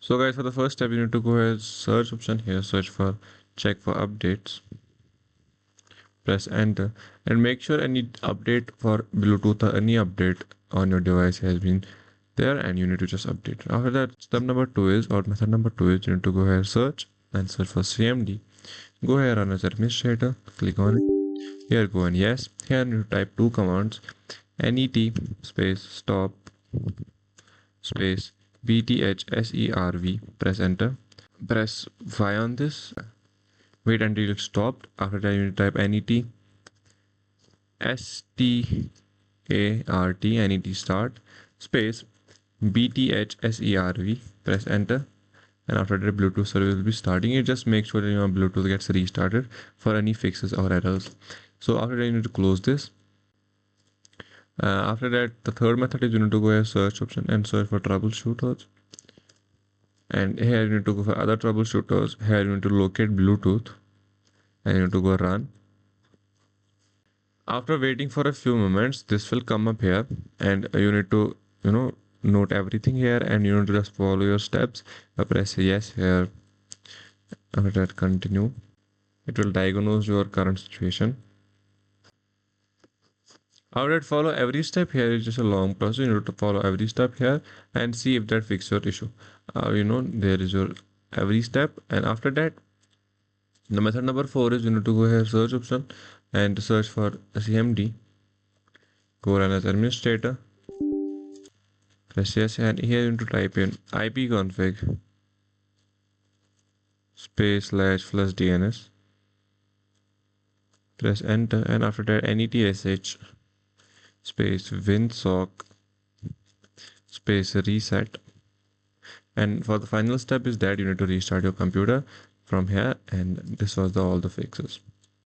So guys, for the first step, you need to go ahead, search option here, search for check for updates, press enter, and make sure any update for Bluetooth or any update on your device has been there, and you need to just update. After that, step number 2 is, or method number 2 is, you need to go here, search and search for CMD. Go here on as administrator, click on it. Here go and yes. Here you type two commands, net space stop space bthserv. Press enter. Press Y on this. Wait until it's stopped. After that, you need to type net net start space bthserv. Press enter. And after that, Bluetooth service will be starting. You just make sure that your Bluetooth gets restarted for any fixes or errors. So after that, you need to close this. After that, the third method is you need to go here, search option and search for troubleshooters. And here you need to go for other troubleshooters. Here you need to locate Bluetooth and you need to go run. After waiting for a few moments, this will come up here and you need to, note everything here and you need to just follow your steps. Press yes here. After that, continue. It will diagnose your current situation. After that, follow every step. Here is just a long process. You need to follow every step here and see if that fixes your issue. There is your every step. And after that, the method number 4 is you need to go here, search option and search for CMD. Go run as administrator. Press yes, and here you need to type in ipconfig space /+ DNS. Press enter, and after that netsh space winsock space reset. And for the final step is that you need to restart your computer from here, and this was all the fixes.